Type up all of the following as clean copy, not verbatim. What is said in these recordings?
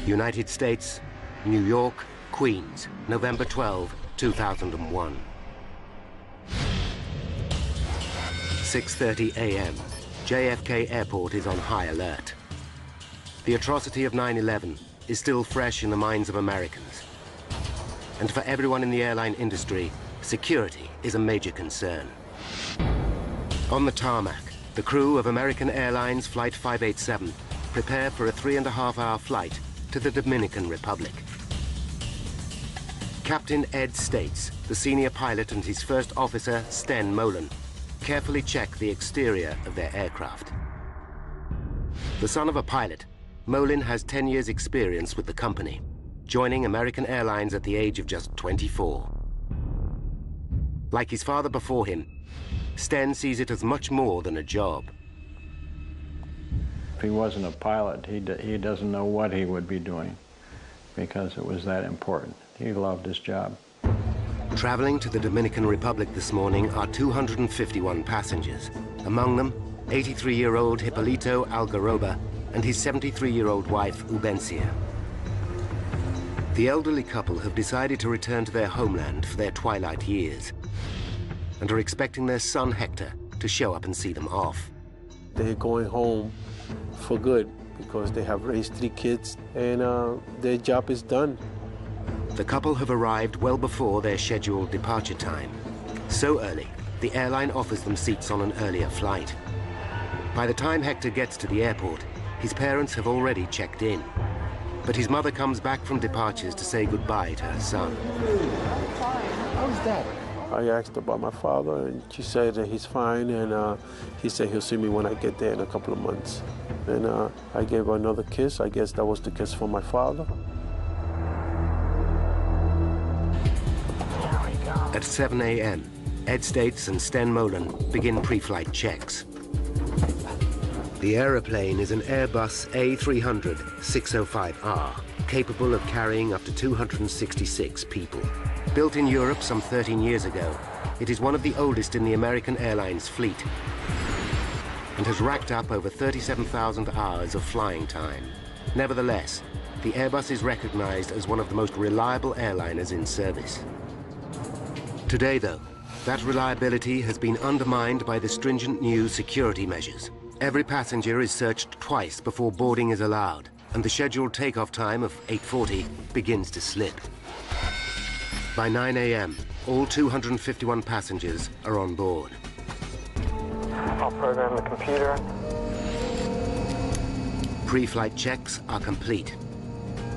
United States, New York, Queens, November 12, 2001. 6:30 a.m. JFK Airport is on high alert. The atrocity of 9/11 is still fresh in the minds of Americans. And for everyone in the airline industry, security is a major concern. On the tarmac, the crew of American Airlines Flight 587 prepare for a 3.5-hour flight to the Dominican Republic. Captain Ed States, the senior pilot, and his first officer, Sten Molen, carefully check the exterior of their aircraft. The son of a pilot, Molen has 10 years' experience with the company, joining American Airlines at the age of just 24. Like his father before him, Sten sees it as much more than a job. If he wasn't a pilot, he doesn't know what he would be doing because it was that important. He loved his job. Traveling to the Dominican Republic this morning are 251 passengers. Among them, 83-year-old Hipólito Algaroba and his 73-year-old wife, Ubencia. The elderly couple have decided to return to their homeland for their twilight years and are expecting their son, Hector, to show up and see them off. They're going home for good because they have raised 3 kids and their job is done. The couple have arrived well before their scheduled departure time. So early, the airline offers them seats on an earlier flight. By the time Hector gets to the airport, his parents have already checked in. But his mother comes back from departures to say goodbye to her son. How's that? I asked about my father, and she said that he's fine, and he said he'll see me when I get there in a couple of months. And I gave her another kiss. I guess that was the kiss for my father. At 7 a.m., Ed States and Sten Molen begin pre-flight checks. The aeroplane is an Airbus A300-605R, capable of carrying up to 266 people. Built in Europe some 13 years ago, it is one of the oldest in the American Airlines fleet and has racked up over 37,000 hours of flying time. Nevertheless, the Airbus is recognized as one of the most reliable airliners in service. Today, though, that reliability has been undermined by the stringent new security measures. Every passenger is searched twice before boarding is allowed, and the scheduled takeoff time of 8:40 begins to slip. By 9 a.m., all 251 passengers are on board. I'll program the computer. Pre-flight checks are complete.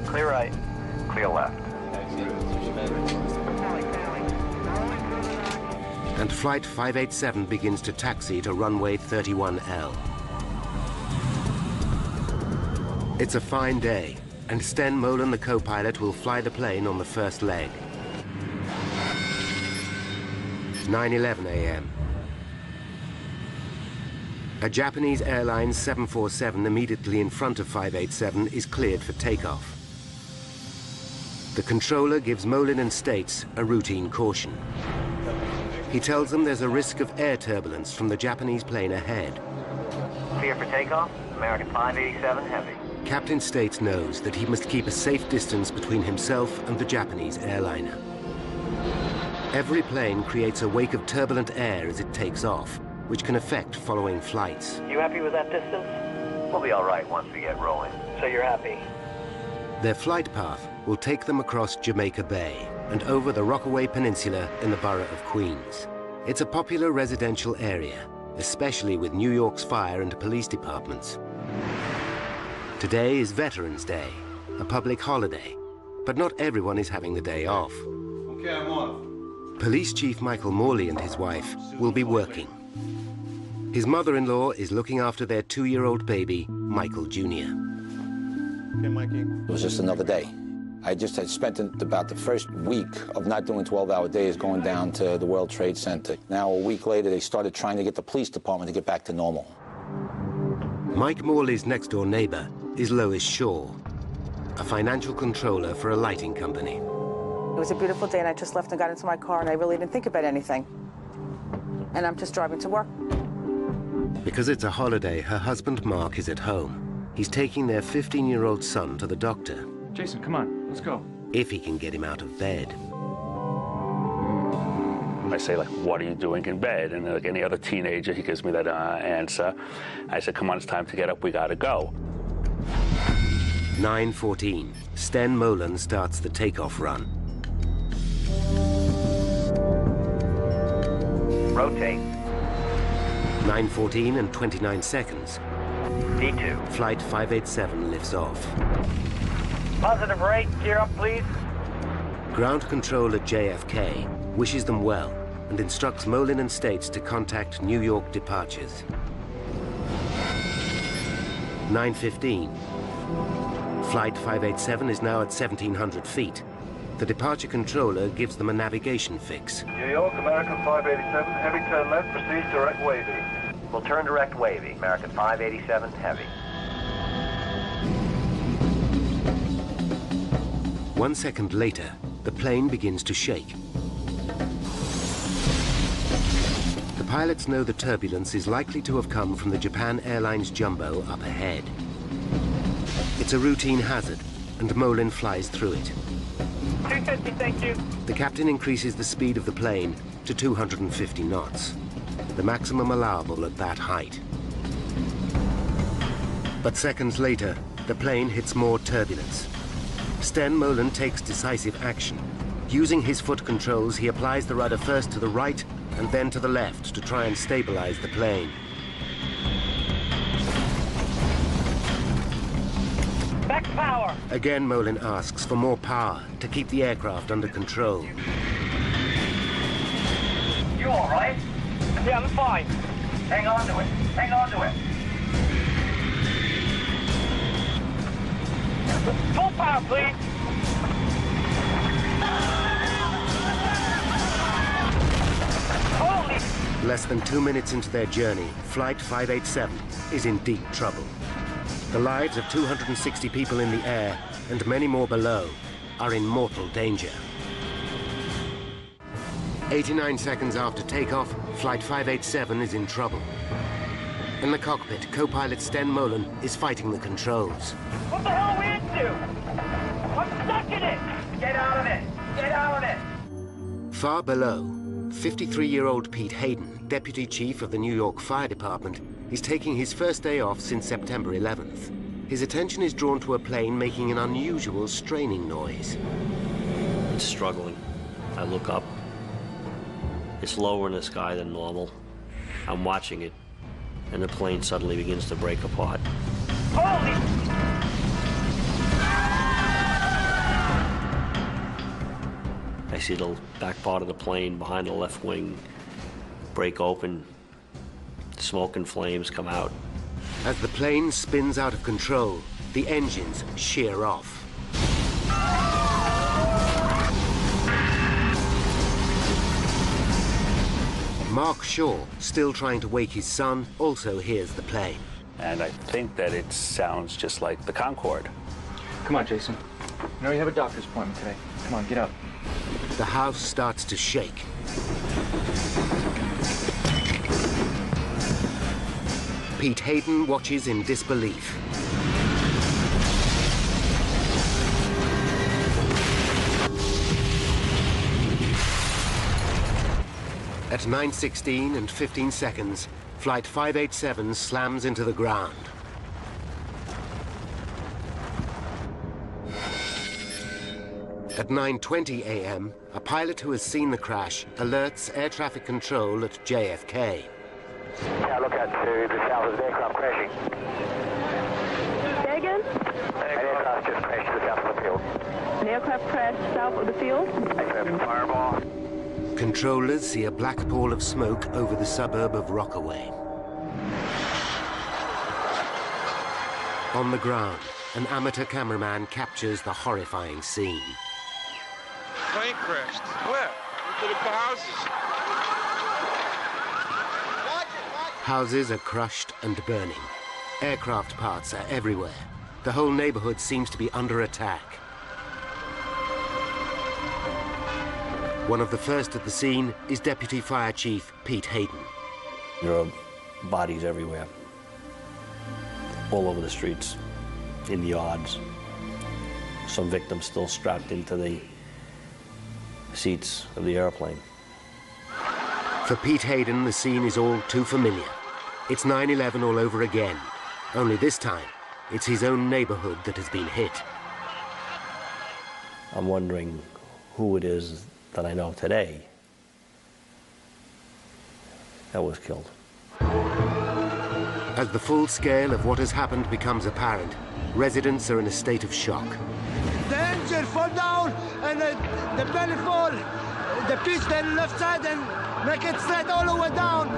Clear right. Clear left. And Flight 587 begins to taxi to runway 31L. It's a fine day, and Sten Molen, the co-pilot, will fly the plane on the first leg. 9:11 a.m. A Japanese Airlines 747 immediately in front of 587 is cleared for takeoff. The controller gives Molen and States a routine caution. He tells them there's a risk of air turbulence from the Japanese plane ahead. Clear for takeoff, American 587 Heavy. Captain States knows that he must keep a safe distance between himself and the Japanese airliner. Every plane creates a wake of turbulent air as it takes off, which can affect following flights. You happy with that distance? We'll be all right once we get rolling. So you're happy? Their flight path will take them across Jamaica Bay and over the Rockaway Peninsula in the borough of Queens. It's a popular residential area, especially with New York's fire and police departments. Today is Veterans Day, a public holiday, but not everyone is having the day off. Okay, I'm off. Police Chief Michael Morley and his wife will be working. His mother-in-law is looking after their 2-year-old baby, Michael Jr. Okay, Mikey. It was just another day. I just had spent about the first week of not doing 12-hour days going down to the World Trade Center. Now, a week later, they started trying to get the police department to get back to normal. Mike Morley's next-door neighbor is Lois Shaw, a financial controller for a lighting company. It was a beautiful day, and I just left and got into my car, and I really didn't think about anything. And I'm just driving to work. Because it's a holiday, her husband Mark is at home. He's taking their 15-year-old son to the doctor. Jason, come on, let's go. If he can get him out of bed. I say, like, what are you doing in bed? And like any other teenager, he gives me that answer. I said, come on, it's time to get up, we gotta go. 9:14, Sten Molen starts the takeoff run. Rotate. 9:14 and 29 seconds. D2. Flight 587 lifts off. Positive rate, gear up, please. Ground control at JFK wishes them well and instructs Molen and States to contact New York departures. 9:15. Flight 587 is now at 1,700 feet. The departure controller gives them a navigation fix. New York, American 587, heavy turn left, proceed direct wavy. We'll turn direct wavy. American 587, heavy. 1 second later, the plane begins to shake. The pilots know the turbulence is likely to have come from the Japan Airlines Jumbo up ahead. It's a routine hazard, and Molen flies through it. 250, thank you. The captain increases the speed of the plane to 250 knots, the maximum allowable at that height. But seconds later, the plane hits more turbulence. Sten Molen takes decisive action. Using his foot controls, he applies the rudder first to the right and then to the left to try and stabilize the plane. Back power. Again, Molen asks for more power to keep the aircraft under control. You all right? Yeah, I'm fine. Hang on to it. Hang on to it. Full power, please. Holy! Less than 2 minutes into their journey, Flight 587 is in deep trouble. The lives of 260 people in the air and many more below are in mortal danger. 89 seconds after takeoff, Flight 587 is in trouble. In the cockpit, co-pilot Sten Molen is fighting the controls. What the hell are we into? I'm stuck in it! Get out of it! Get out of it! Far below, 53-year-old Pete Hayden, Deputy Chief of the New York Fire Department, is taking his first day off since September 11th. His attention is drawn to a plane making an unusual straining noise. It's struggling. I look up. It's lower in the sky than normal. I'm watching it, and the plane suddenly begins to break apart. Holy! I see the back part of the plane behind the left wing break open. Smoke and flames come out. As the plane spins out of control, the engines shear off. Mark Shaw, still trying to wake his son, also hears the plane. And I think that it sounds just like the Concorde. Come on, Jason. You know you have a doctor's appointment today. Come on, get up. The house starts to shake. Pete Hayden watches in disbelief. At 9:16 and 15 seconds, Flight 587 slams into the ground. At 9:20 a.m., a pilot who has seen the crash alerts air traffic control at JFK. Yeah, look out to the south of the aircraft crashing. Say again? An aircraft just crashed to the south of the field. An aircraft crashed south of the field? Aircraft fireball. Controllers see a black pall of smoke over the suburb of Rockaway. On the ground, an amateur cameraman captures the horrifying scene. Plane crashed. Where? Into the houses. Houses are crushed and burning. Aircraft parts are everywhere. The whole neighborhood seems to be under attack. One of the first at the scene is Deputy Fire Chief Pete Hayden. There are bodies everywhere, all over the streets, in the yards. Some victims still strapped into the seats of the airplane. For Pete Hayden, the scene is all too familiar. It's 9/11 all over again. Only this time, it's his own neighborhood that has been hit. I'm wondering who it is that I know today that was killed. As the full scale of what has happened becomes apparent, residents are in a state of shock. The engine fall down and the belly fall, the piston left side and make it straight all the way down.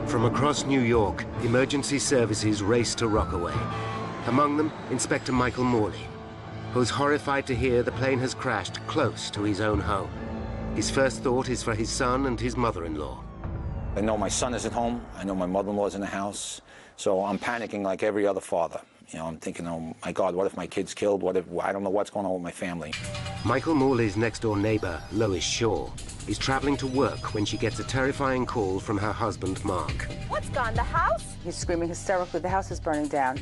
From across New York, emergency services race to Rockaway. Among them, Inspector Michael Morley, who's horrified to hear the plane has crashed close to his own home. His first thought is for his son and his mother-in-law. I know my son is at home. I know my mother-in-law's in the house. So I'm panicking like every other father. You know, I'm thinking, oh my God, what if my kid's killed? What if, I don't know what's going on with my family. Michael Morley's next-door neighbor, Lois Shaw, is traveling to work when she gets a terrifying call from her husband, Mark. What's gone, the house? He's screaming hysterically, the house is burning down.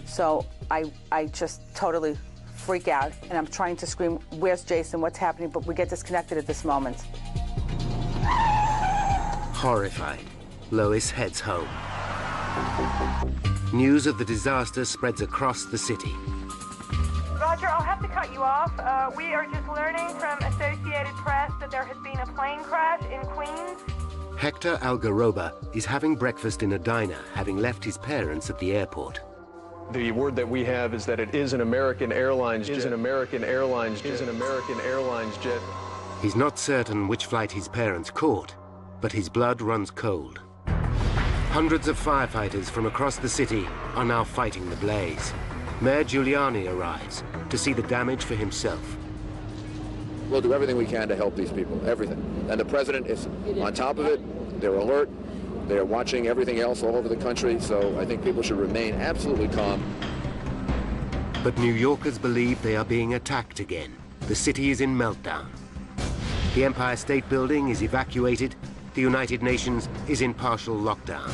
So I just totally freak out, and I'm trying to scream, where's Jason, what's happening? But we get disconnected at this moment. Horrified, Lois heads home. News of the disaster spreads across the city. Roger, I'll have to cut you off. We are just learning from Associated Press that there has been a plane crash in Queens. Hector Algaroba is having breakfast in a diner, having left his parents at the airport. The word that we have is that it is an American Airlines jet. He's not certain which flight his parents caught, but his blood runs cold. Hundreds of firefighters from across the city are now fighting the blaze. Mayor Giuliani arrives to see the damage for himself. We'll do everything we can to help these people, everything. And the president is on top of it. They're alert. They're watching everything else all over the country, so I think people should remain absolutely calm. But New Yorkers believe they are being attacked again. The city is in meltdown. The Empire State Building is evacuated. The United Nations is in partial lockdown.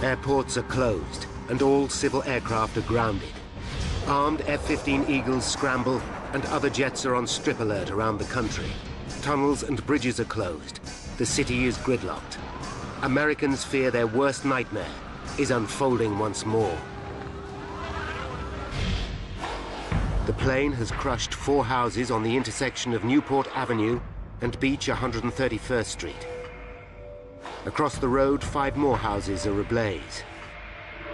Airports are closed, and all civil aircraft are grounded. Armed F-15 Eagles scramble, and other jets are on strip alert around the country. Tunnels and bridges are closed. The city is gridlocked. Americans fear their worst nightmare is unfolding once more. The plane has crushed 4 houses on the intersection of Newport Avenue and Beach 131st Street. Across the road, 5 more houses are ablaze.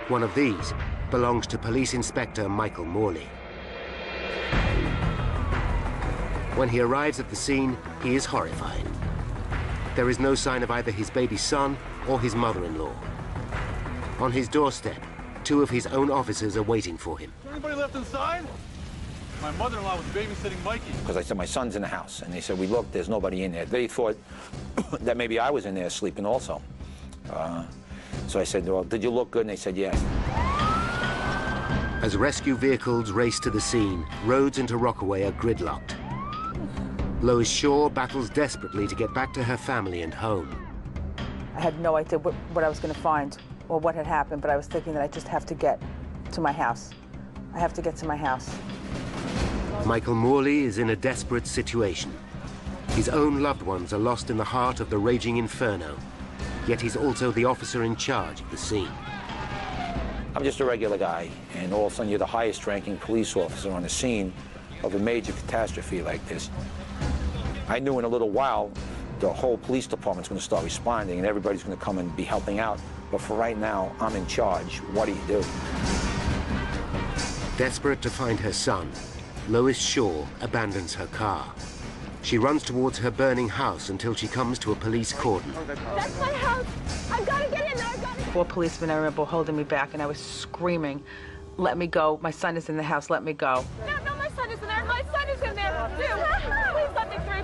One of these belongs to Police Inspector Michael Morley. When he arrives at the scene, he is horrified. There is no sign of either his baby son or his mother-in-law. On his doorstep, 2 of his own officers are waiting for him. Anybody left inside? My mother-in-law was babysitting Mikey. Because I said, my son's in the house. And they said, we looked, there's nobody in there. They thought that maybe I was in there sleeping also. So I said, well, did you look good? And they said, yes. As rescue vehicles race to the scene, roads into Rockaway are gridlocked. Lois Shaw battles desperately to get back to her family and home. I had no idea what I was going to find or what had happened, but I was thinking that I just have to get to my house. I have to get to my house. Michael Morley is in a desperate situation. His own loved ones are lost in the heart of the raging inferno, yet he's also the officer in charge of the scene. I'm just a regular guy, and all of a sudden you're the highest-ranking police officer on the scene of a major catastrophe like this. I knew in a little while the whole police department's going to start responding and everybody's going to come and be helping out. But for right now, I'm in charge. What do you do? Desperate to find her son, Lois Shaw abandons her car. She runs towards her burning house until she comes to a police cordon. That's my house. I've got to get in there. I've got to... 4 policemen, I remember, holding me back, and I was screaming, let me go. My son is in the house. Let me go. No, my son is in there. My son is in there, too. Please let me through.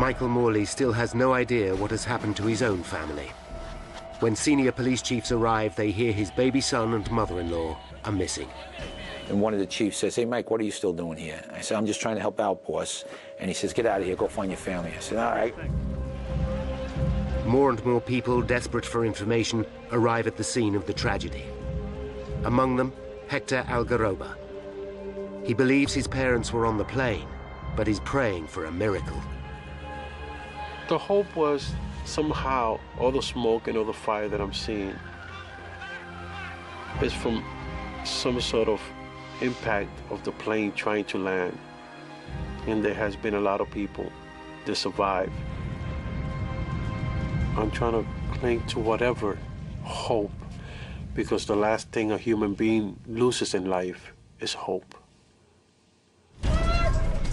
Michael Morley still has no idea what has happened to his own family. When senior police chiefs arrive, they hear his baby son and mother-in-law are missing. And one of the chiefs says, hey, Mike, what are you still doing here? I said, I'm just trying to help out, boss. And he says, get out of here, go find your family. I said, all right. More and more people, desperate for information, arrive at the scene of the tragedy. Among them, Hector Algaroba. He believes his parents were on the plane, but he's praying for a miracle. The hope was somehow all the smoke and all the fire that I'm seeing is from some sort of impact of the plane trying to land. And there has been a lot of people that survive. I'm trying to cling to whatever hope, because the last thing a human being loses in life is hope.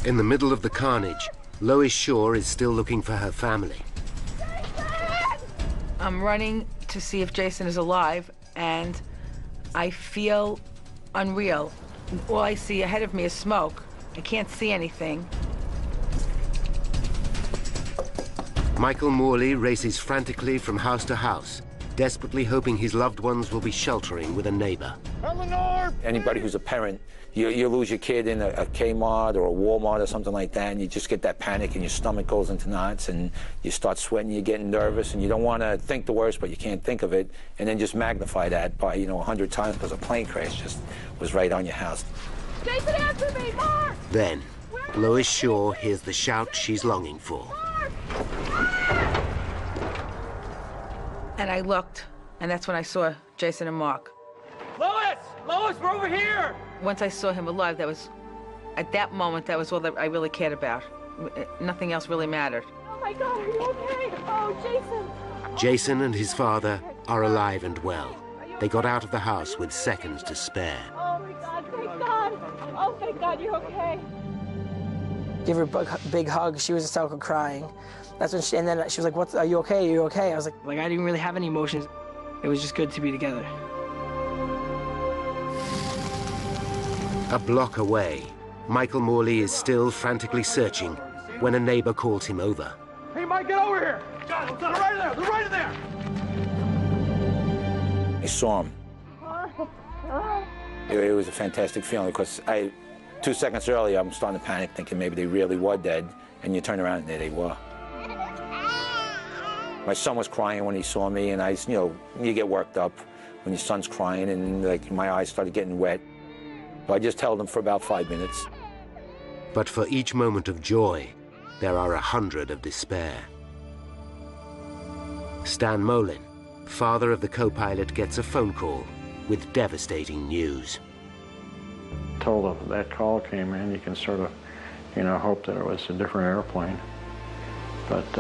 In the middle of the carnage, Lois Shaw is still looking for her family. I'm running to see if Jason is alive, and I feel unreal. All I see ahead of me is smoke. I can't see anything. Michael Morley races frantically from house to house, desperately hoping his loved ones will be sheltering with a neighbor. Eleanor! Anybody who's a parent, you lose your kid in a Kmart or a Walmart or something like that, and you just get that panic and your stomach goes into knots and you start sweating, you're getting nervous, and you don't want to think the worst, but you can't think of it, and then just magnify that by, 100 times because a plane crash just was right on your house. Jason, answer me, Mark! Then, Lois Shaw hears the shout she's longing for. And I looked, and that's when I saw Jason and Mark. Lois! Lois, we're over here! Once I saw him alive, at that moment, that was all that I really cared about. Nothing else really mattered. Oh my God, are you okay? Oh, Jason! Jason and his father are alive and well. They got out of the house with seconds to spare. Oh my God, thank God! Oh, thank God, you're okay. Give her a big hug. She was hysterical crying. That's when and then she was like, "What? Are you okay? Are you okay?" I was like, I didn't really have any emotions. It was just good to be together. A block away, Michael Morley is still frantically searching when a neighbor calls him over. Hey, Mike, get over here! God, they're right there! They're right there! I saw him. It was a fantastic feeling because 2 seconds earlier, I'm starting to panic, thinking maybe they really were dead, and you turn around and there they were. My son was crying when he saw me, and you get worked up when your son's crying, and my eyes started getting wet. So I just held him for about 5 minutes. But for each moment of joy, there are 100 of despair. Stan Molin, father of the co-pilot, gets a phone call with devastating news. Until that call came in, you can sort of, hope that it was a different airplane. But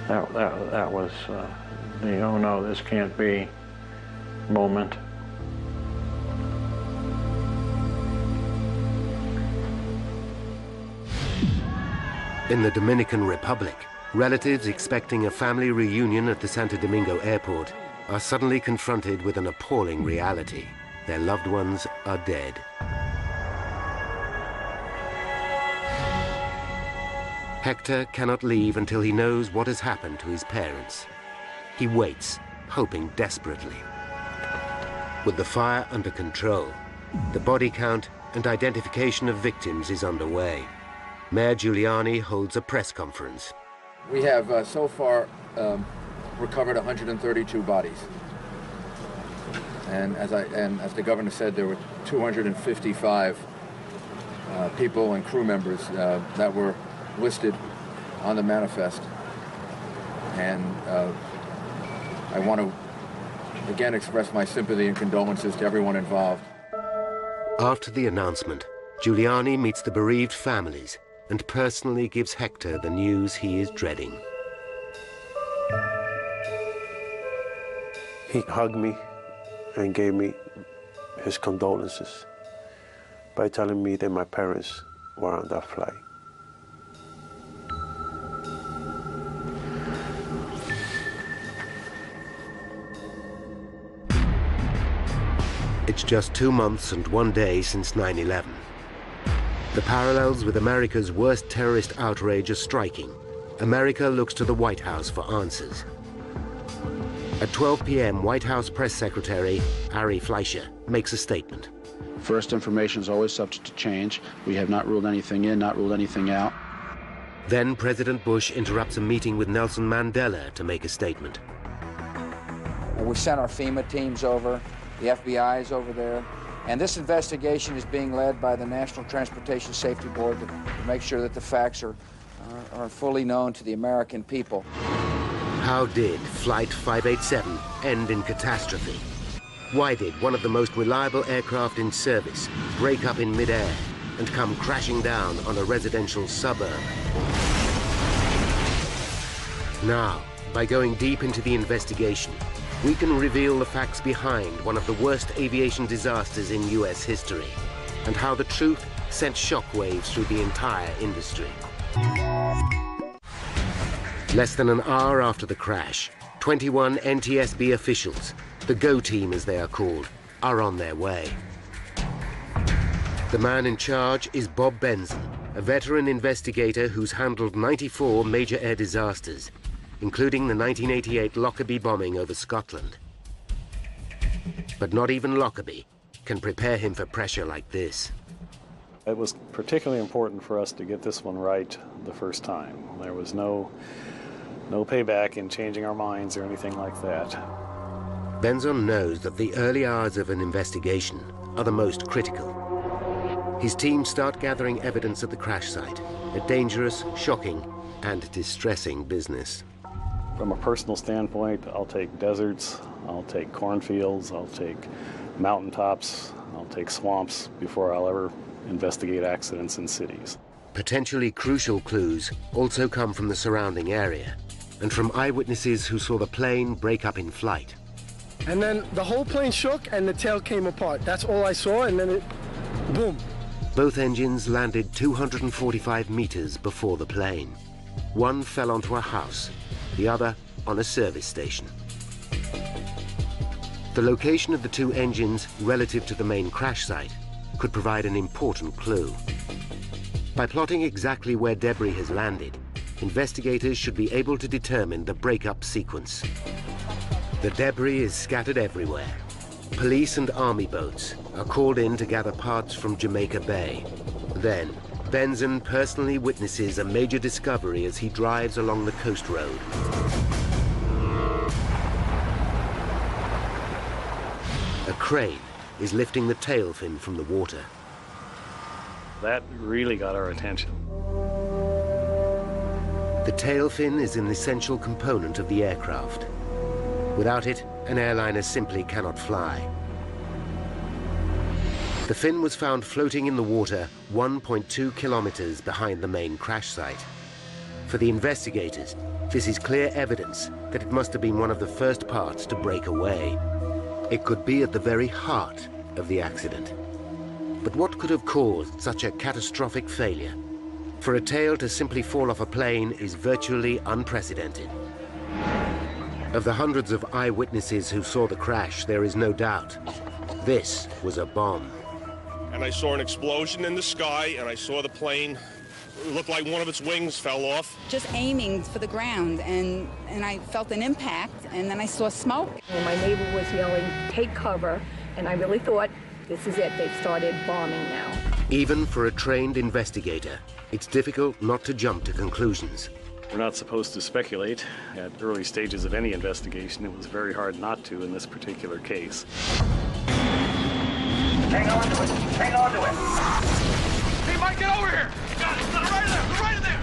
that was the oh no, this can't be moment. In the Dominican Republic, relatives expecting a family reunion at the Santo Domingo airport are suddenly confronted with an appalling reality. Their loved ones are dead. Hector cannot leave until he knows what has happened to his parents. He waits, hoping desperately. With the fire under control, the body count and identification of victims is underway. Mayor Giuliani holds a press conference. We have so far recovered 132 bodies. And as the governor said, there were 255 people and crew members that were listed on the manifest. And I want to again express my sympathy and condolences to everyone involved. After the announcement, Giuliani meets the bereaved families and personally gives Hector the news he is dreading. He hugged me and gave me his condolences by telling me that my parents were on that flight. It's just 2 months and 1 day since 9/11. The parallels with America's worst terrorist outrage are striking. America looks to the White House for answers. At 12 p.m., White House Press Secretary Ari Fleischer makes a statement. First, information is always subject to change. We have not ruled anything in, not ruled anything out. Then President Bush interrupts a meeting with Nelson Mandela to make a statement. We sent our FEMA teams over. The FBI is over there. And this investigation is being led by the National Transportation Safety Board to make sure that the facts are fully known to the American people. How did Flight 587 end in catastrophe? Why did one of the most reliable aircraft in service break up in midair and come crashing down on a residential suburb? Now, by going deep into the investigation, we can reveal the facts behind one of the worst aviation disasters in US history, and how the truth sent shockwaves through the entire industry. Less than an hour after the crash, 21 NTSB officials, the GO team as they are called, are on their way. The man in charge is Bob Benson, a veteran investigator who's handled 94 major air disasters, including the 1988 Lockerbie bombing over Scotland. But not even Lockerbie can prepare him for pressure like this. It was particularly important for us to get this one right the first time. There was no payback in changing our minds or anything like that. Benson knows that the early hours of an investigation are the most critical. His team start gathering evidence at the crash site, a dangerous, shocking, and distressing business. From a personal standpoint, I'll take deserts, I'll take cornfields, I'll take mountaintops, I'll take swamps before I'll ever investigate accidents in cities. Potentially crucial clues also come from the surrounding area and from eyewitnesses who saw the plane break up in flight. And then the whole plane shook and the tail came apart. That's all I saw, and then it, boom. Both engines landed 245 meters before the plane. One fell onto a house, the other on a service station. The location of the two engines relative to the main crash site could provide an important clue. By plotting exactly where debris has landed, investigators should be able to determine the breakup sequence. The debris is scattered everywhere. Police and army boats are called in to gather parts from Jamaica Bay. Then, Benson personally witnesses a major discovery as he drives along the coast road. A crane is lifting the tail fin from the water. That really got our attention. The tail fin is an essential component of the aircraft. Without it, an airliner simply cannot fly. The fin was found floating in the water 1.2 kilometers behind the main crash site. For the investigators, this is clear evidence that it must have been one of the first parts to break away. It could be at the very heart of the accident. But what could have caused such a catastrophic failure? For a tail to simply fall off a plane is virtually unprecedented. Of the hundreds of eyewitnesses who saw the crash, there is no doubt. This was a bomb. And I saw an explosion in the sky, and I saw the plane. It looked like one of its wings fell off. Just aiming for the ground, and I felt an impact, and then I saw smoke. And my neighbor was yelling, "Take cover," and I really thought, this is it, they've started bombing now. Even for a trained investigator, it's difficult not to jump to conclusions. We're not supposed to speculate at early stages of any investigation. It was very hard not to in this particular case. Hang on to it. Hang on to it. Hey, Mike, get over here. Got it. Right in there. Right in there.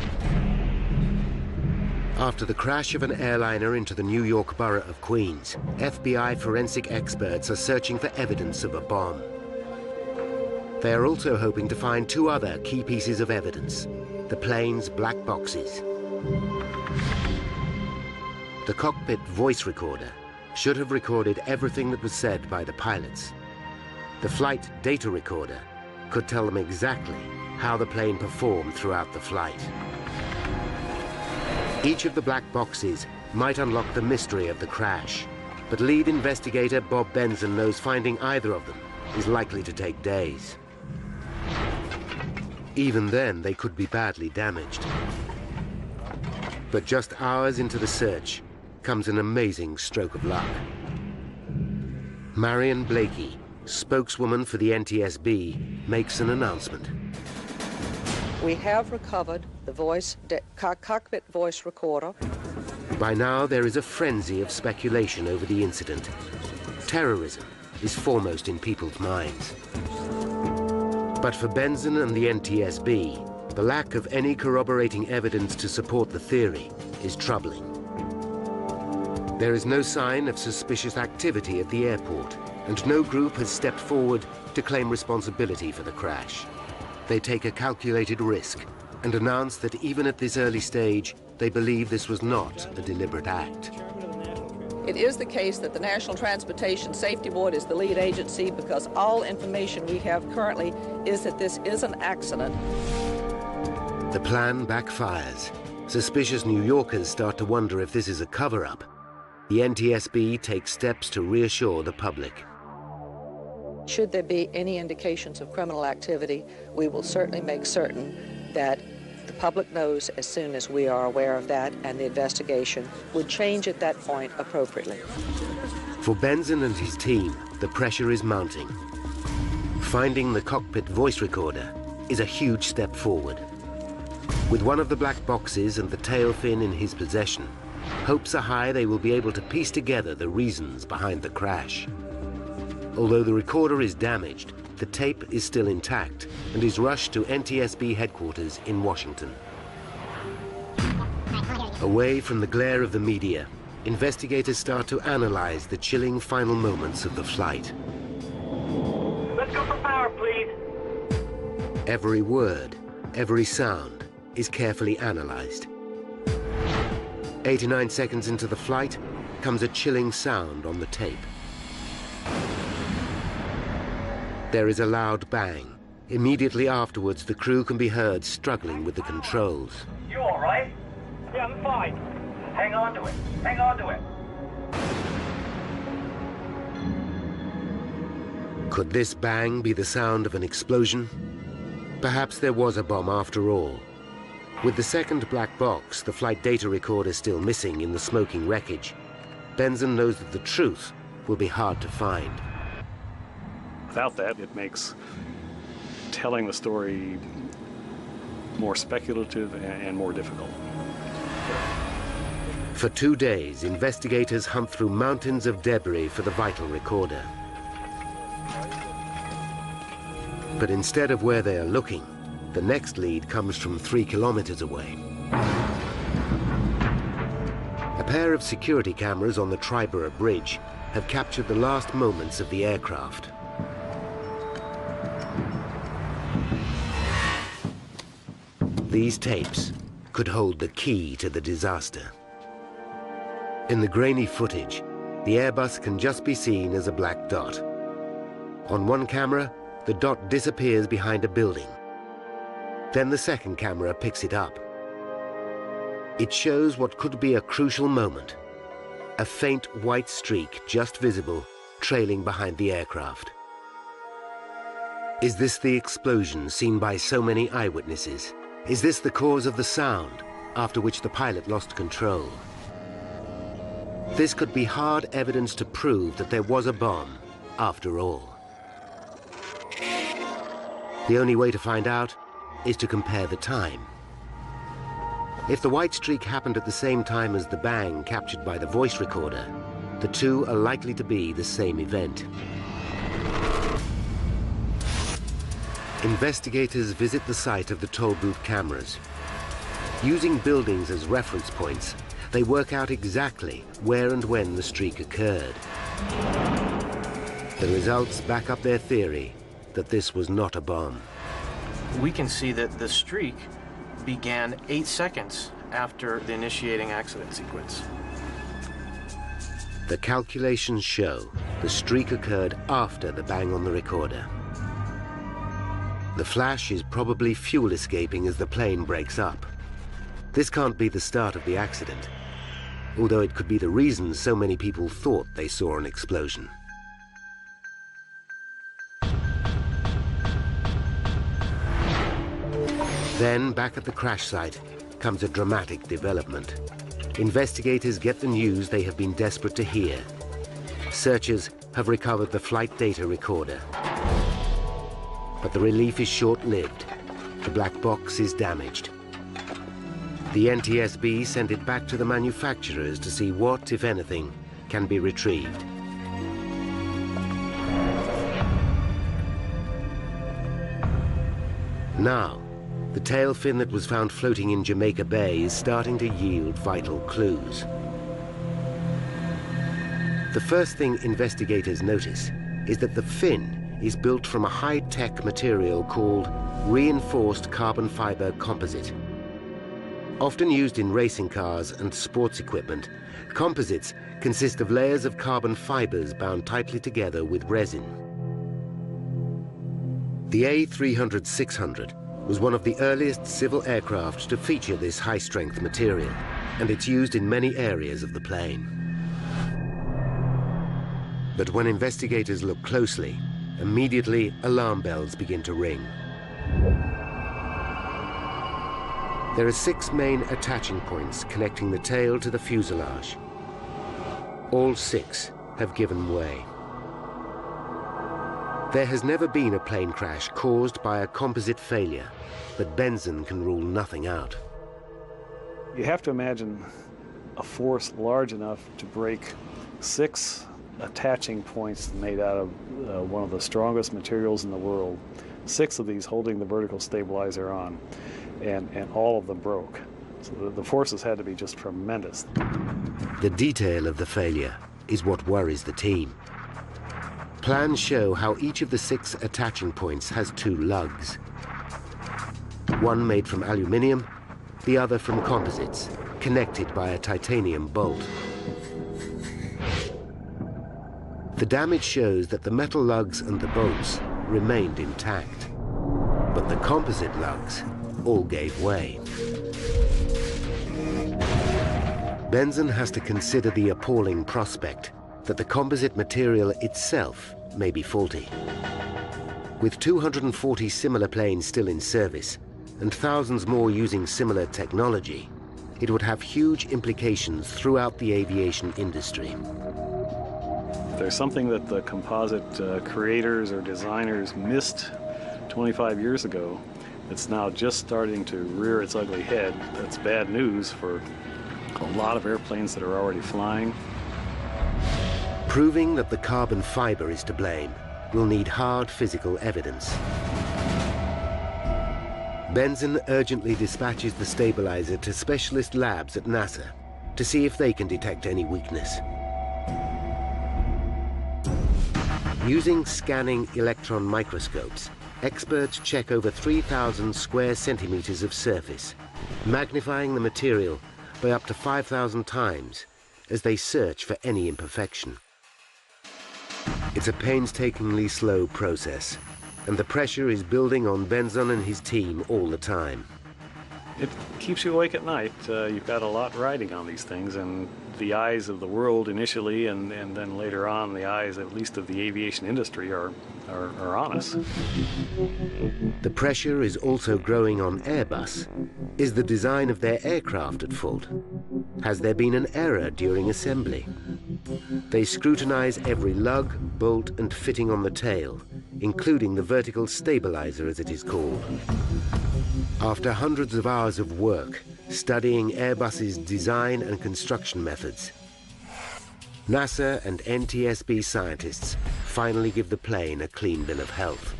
After the crash of an airliner into the New York borough of Queens, FBI forensic experts are searching for evidence of a bomb. They are also hoping to find two other key pieces of evidence: the plane's black boxes. The cockpit voice recorder should have recorded everything that was said by the pilots. The flight data recorder could tell them exactly how the plane performed throughout the flight. Each of the black boxes might unlock the mystery of the crash, but lead investigator Bob Benson knows finding either of them is likely to take days. Even then, they could be badly damaged. But just hours into the search comes an amazing stroke of luck. Marion Blakey, spokeswoman for the NTSB, makes an announcement. We have recovered the cockpit voice recorder. By now, there is a frenzy of speculation over the incident. Terrorism is foremost in people's minds. But for Benson and the NTSB, the lack of any corroborating evidence to support the theory is troubling. There is no sign of suspicious activity at the airport, and no group has stepped forward to claim responsibility for the crash. They take a calculated risk and announce that even at this early stage, they believe this was not a deliberate act. It is the case that the National Transportation Safety Board is the lead agency because all information we have currently is that this is an accident. The plan backfires. Suspicious New Yorkers start to wonder if this is a cover-up. The NTSB takes steps to reassure the public. Should there be any indications of criminal activity, we will certainly make certain that the public knows as soon as we are aware of that, and the investigation would change at that point appropriately. For Benson and his team, the pressure is mounting. Finding the cockpit voice recorder is a huge step forward. With one of the black boxes and the tail fin in his possession, hopes are high they will be able to piece together the reasons behind the crash. Although the recorder is damaged, the tape is still intact and is rushed to NTSB headquarters in Washington. Away from the glare of the media, investigators start to analyze the chilling final moments of the flight. Let's go for power, please. Every word, every sound is carefully analyzed. 89 seconds into the flight comes a chilling sound on the tape. There is a loud bang. Immediately afterwards, the crew can be heard struggling with the controls. You all right? Yeah, I'm fine. Hang on to it. Hang on to it. Could this bang be the sound of an explosion? Perhaps there was a bomb after all. With the second black box, the flight data recorder still missing in the smoking wreckage, Benson knows that the truth will be hard to find. Without that, it makes telling the story more speculative and more difficult. For 2 days, investigators hunt through mountains of debris for the vital recorder. But instead of where they are looking, the next lead comes from 3 kilometers away. A pair of security cameras on the Triborough Bridge have captured the last moments of the aircraft. These tapes could hold the key to the disaster. In the grainy footage, the Airbus can just be seen as a black dot. On one camera, the dot disappears behind a building. Then the second camera picks it up. It shows what could be a crucial moment. A faint white streak just visible, trailing behind the aircraft. Is this the explosion seen by so many eyewitnesses? Is this the cause of the sound, after which the pilot lost control? This could be hard evidence to prove that there was a bomb, after all. The only way to find out is to compare the time. If the white streak happened at the same time as the bang captured by the voice recorder, the two are likely to be the same event. Investigators visit the site of the toll booth cameras. Using buildings as reference points, they work out exactly where and when the streak occurred. The results back up their theory that this was not a bomb. We can see that the streak began 8 seconds after the initiating accident sequence. The calculations show the streak occurred after the bang on the recorder. The flash is probably fuel escaping as the plane breaks up. This can't be the start of the accident, although it could be the reason so many people thought they saw an explosion. Then, back at the crash site, comes a dramatic development. Investigators get the news they have been desperate to hear. Searchers have recovered the flight data recorder. But the relief is short-lived. The black box is damaged. The NTSB sent it back to the manufacturers to see what, if anything, can be retrieved. Now, the tail fin that was found floating in Jamaica Bay is starting to yield vital clues. The first thing investigators notice is that the fin is built from a high-tech material called reinforced carbon fiber composite. Often used in racing cars and sports equipment, composites consist of layers of carbon fibers bound tightly together with resin. The A300-600 was one of the earliest civil aircraft to feature this high-strength material, and it's used in many areas of the plane. But when investigators look closely, immediately alarm bells begin to ring. There are 6 main attaching points connecting the tail to the fuselage. All 6 have given way. There has never been a plane crash caused by a composite failure, but Benson can rule nothing out. You have to imagine a force large enough to break 6 attaching points made out of one of the strongest materials in the world. 6 of these holding the vertical stabilizer on, and all of them broke. So the forces had to be just tremendous. The detail of the failure is what worries the team. Plans show how each of the 6 attaching points has 2 lugs. One made from aluminium, the other from composites, connected by a titanium bolt. The damage shows that the metal lugs and the bolts remained intact, but the composite lugs all gave way. Benson has to consider the appalling prospect that the composite material itself may be faulty. With 240 similar planes still in service and thousands more using similar technology, it would have huge implications throughout the aviation industry. If there's something that the composite creators or designers missed 25 years ago, it's now just starting to rear its ugly head. That's bad news for a lot of airplanes that are already flying. Proving that the carbon fiber is to blame will need hard physical evidence. Benson urgently dispatches the stabilizer to specialist labs at NASA to see if they can detect any weakness. Using scanning electron microscopes, experts check over 3,000 square centimeters of surface, magnifying the material by up to 5,000 times as they search for any imperfection. It's a painstakingly slow process, and the pressure is building on Benson and his team all the time. It keeps you awake at night. You've got a lot riding on these things, and the eyes of the world initially, and then later on the eyes, at least of the aviation industry, are on us. The pressure is also growing on Airbus. Is the design of their aircraft at fault? Has there been an error during assembly? They scrutinize every lug, bolt, and fitting on the tail, including the vertical stabilizer, as it is called. After hundreds of hours of work, studying Airbus's design and construction methods, NASA and NTSB scientists finally give the plane a clean bill of health.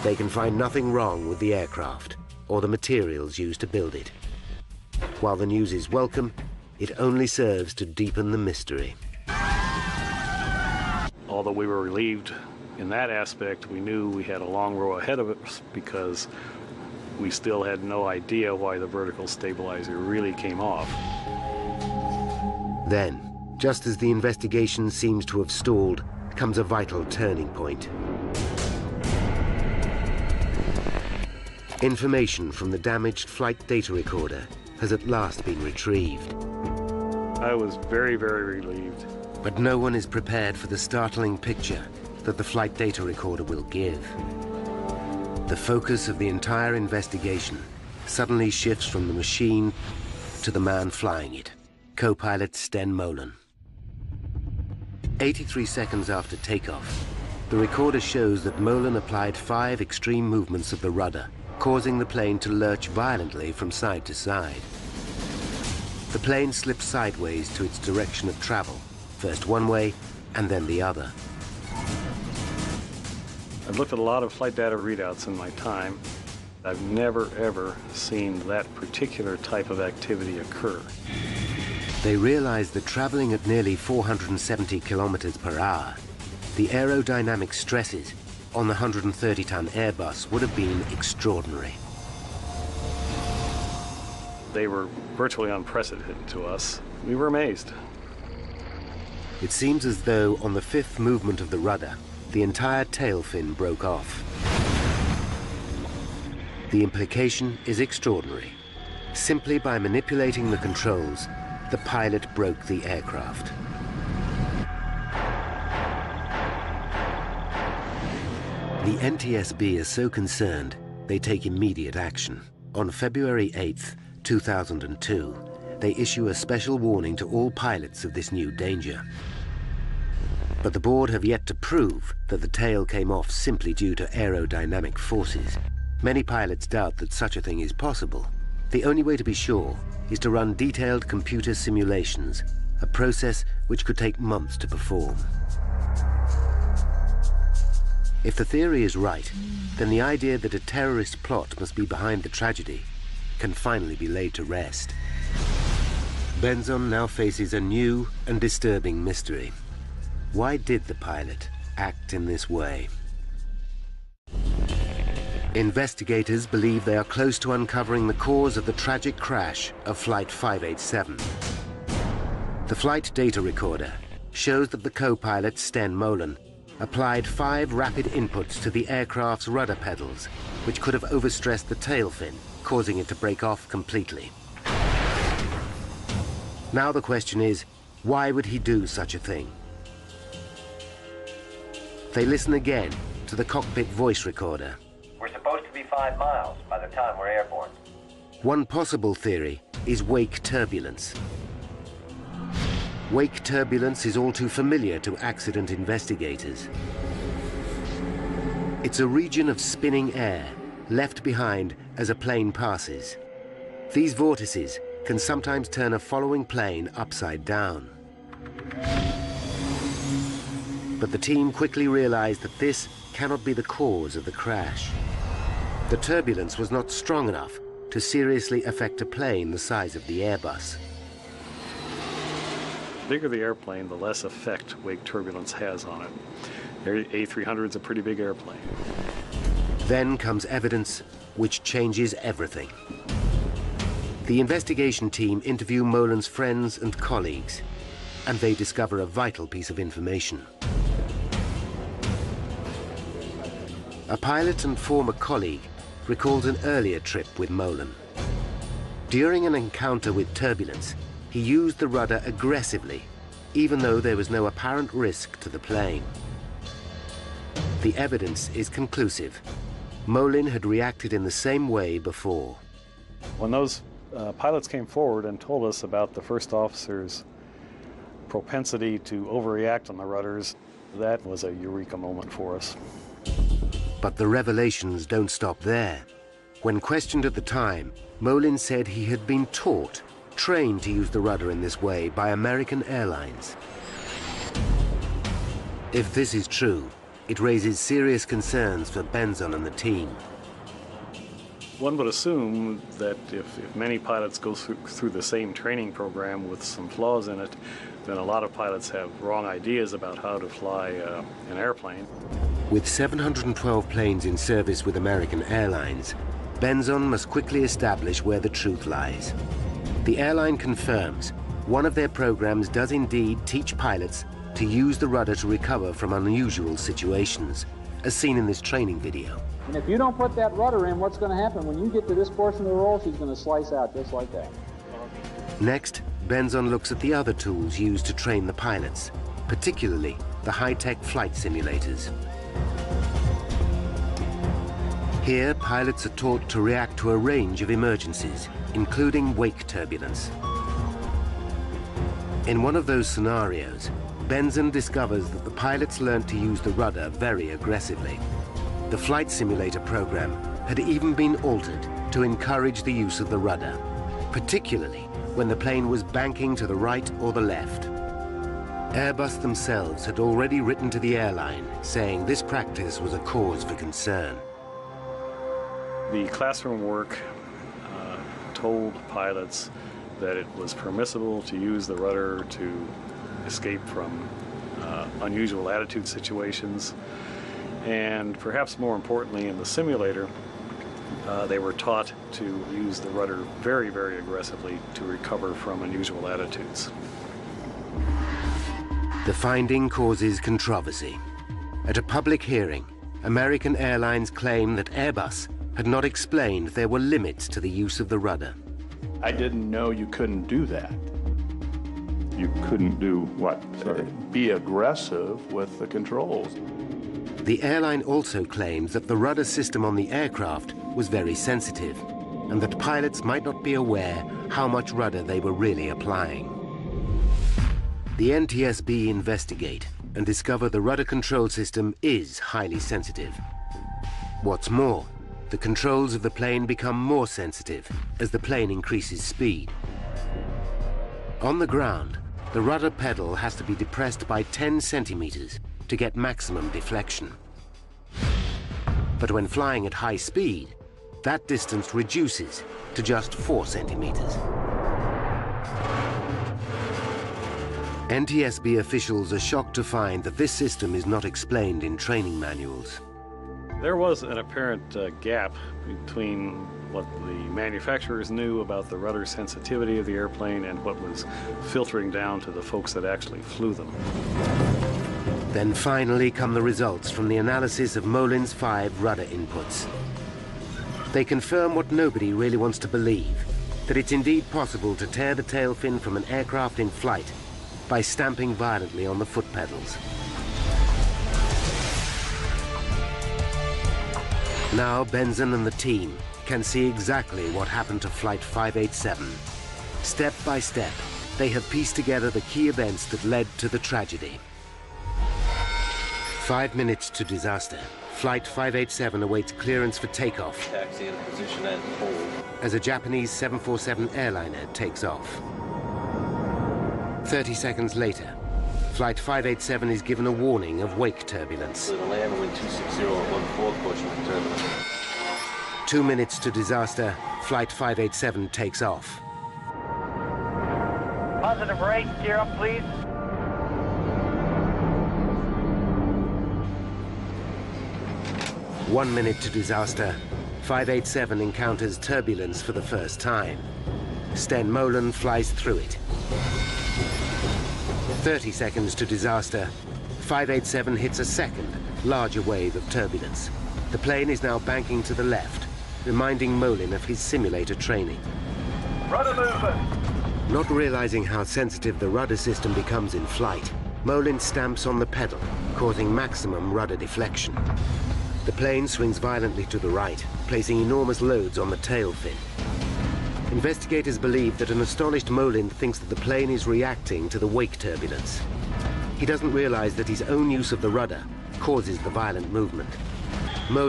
They can find nothing wrong with the aircraft or the materials used to build it. While the news is welcome, it only serves to deepen the mystery. Although we were relieved in that aspect, we knew we had a long row ahead of us because we still had no idea why the vertical stabilizer really came off. Then, just as the investigation seems to have stalled, comes a vital turning point. Information from the damaged flight data recorder has at last been retrieved. I was very, very relieved. But no one is prepared for the startling picture that the flight data recorder will give. The focus of the entire investigation suddenly shifts from the machine to the man flying it, co-pilot Sten Molen. 83 seconds after takeoff, the recorder shows that Molen applied 5 extreme movements of the rudder, causing the plane to lurch violently from side to side. The plane slipped sideways to its direction of travel, first one way and then the other. I've looked at a lot of flight data readouts in my time. I've never, ever seen that particular type of activity occur. They realized that traveling at nearly 470 kilometers per hour, the aerodynamic stresses on the 130-ton Airbus would have been extraordinary. They were virtually unprecedented to us. We were amazed. It seems as though on the fifth movement of the rudder, the entire tail fin broke off. The implication is extraordinary. Simply by manipulating the controls, the pilot broke the aircraft. The NTSB is so concerned, they take immediate action. On February 8th, 2002, they issue a special warning to all pilots of this new danger. But the board have yet to prove that the tail came off simply due to aerodynamic forces. Many pilots doubt that such a thing is possible. The only way to be sure is to run detailed computer simulations, a process which could take months to perform. If the theory is right, then the idea that a terrorist plot must be behind the tragedy can finally be laid to rest. Benzon now faces a new and disturbing mystery. Why did the pilot act in this way? Investigators believe they are close to uncovering the cause of the tragic crash of Flight 587. The flight data recorder shows that the co-pilot, Sten Molen, applied 5 rapid inputs to the aircraft's rudder pedals, which could have overstressed the tail fin, causing it to break off completely. Now the question is, why would he do such a thing? They listen again to the cockpit voice recorder. We're supposed to be 5 miles by the time we're airborne. One possible theory is wake turbulence. Wake turbulence is all too familiar to accident investigators. It's a region of spinning air left behind as a plane passes. These vortices can sometimes turn a following plane upside down. But the team quickly realized that this cannot be the cause of the crash. The turbulence was not strong enough to seriously affect a plane the size of the Airbus. The bigger the airplane, the less effect wake turbulence has on it. The A300 is a pretty big airplane. Then comes evidence which changes everything. The investigation team interview Molen's friends and colleagues, and they discover a vital piece of information. A pilot and former colleague recalls an earlier trip with Molen. During an encounter with turbulence, he used the rudder aggressively, even though there was no apparent risk to the plane. The evidence is conclusive. Molen had reacted in the same way before. When those pilots came forward and told us about the first officer's propensity to overreact on the rudders, that was a eureka moment for us. But the revelations don't stop there. When questioned at the time, Molen said he had been trained to use the rudder in this way by American Airlines. If this is true, it raises serious concerns for Benzon and the team. One would assume that if many pilots go through the same training program with some flaws in it, then a lot of pilots have wrong ideas about how to fly an airplane. With 712 planes in service with American Airlines, Benzon must quickly establish where the truth lies. The airline confirms one of their programs does indeed teach pilots to use the rudder to recover from unusual situations, as seen in this training video. And if you don't put that rudder in, what's going to happen? When you get to this portion of the roll, she's going to slice out just like that. Next, Benzon looks at the other tools used to train the pilots, particularly the high-tech flight simulators. Here, pilots are taught to react to a range of emergencies, including wake turbulence. In one of those scenarios, Benzon discovers that the pilots learned to use the rudder very aggressively. The flight simulator program had even been altered to encourage the use of the rudder, particularly when the plane was banking to the right or the left. Airbus themselves had already written to the airline saying this practice was a cause for concern. The classroom work told pilots that it was permissible to use the rudder to escape from unusual attitude situations, and perhaps more importantly in the simulator, they were taught to use the rudder very, very aggressively to recover from unusual attitudes. The finding causes controversy. At a public hearing, American Airlines claimed that Airbus had not explained there were limits to the use of the rudder. I didn't know you couldn't do that. You couldn't do what? Be aggressive with the controls. The airline also claims that the rudder system on the aircraft was very sensitive, and that pilots might not be aware how much rudder they were really applying. The NTSB investigate and discover the rudder control system is highly sensitive. What's more, the controls of the plane become more sensitive as the plane increases speed. On the ground, the rudder pedal has to be depressed by 10 centimeters to get maximum deflection. But when flying at high speed, that distance reduces to just 4 centimeters. NTSB officials are shocked to find that this system is not explained in training manuals. There was an apparent gap between what the manufacturers knew about the rudder sensitivity of the airplane and what was filtering down to the folks that actually flew them. Then finally come the results from the analysis of Molin's 5 rudder inputs. They confirm what nobody really wants to believe, that it's indeed possible to tear the tail fin from an aircraft in flight by stamping violently on the foot pedals. Now Benson and the team can see exactly what happened to Flight 587. Step by step, they have pieced together the key events that led to the tragedy. 5 minutes to disaster. Flight 587 awaits clearance for takeoff. Taxi in position and hold. As a Japanese 747 airliner takes off. 30 seconds later, Flight 587 is given a warning of wake turbulence. So the land wind 260 at 1/4 portion of turbulence. 2 minutes to disaster, Flight 587 takes off. Positive rate, gear up please. One minute to disaster, 587 encounters turbulence for the first time. Sten Molen flies through it. 30 seconds to disaster, 587 hits a second, larger wave of turbulence. The plane is now banking to the left, reminding Molen of his simulator training. Rudder movement. Not realizing how sensitive the rudder system becomes in flight, Molen stamps on the pedal, causing maximum rudder deflection. The plane swings violently to the right, placing enormous loads on the tail fin. Investigators believe that an astonished Molen thinks that the plane is reacting to the wake turbulence. He doesn't realize that his own use of the rudder causes the violent movement. Molen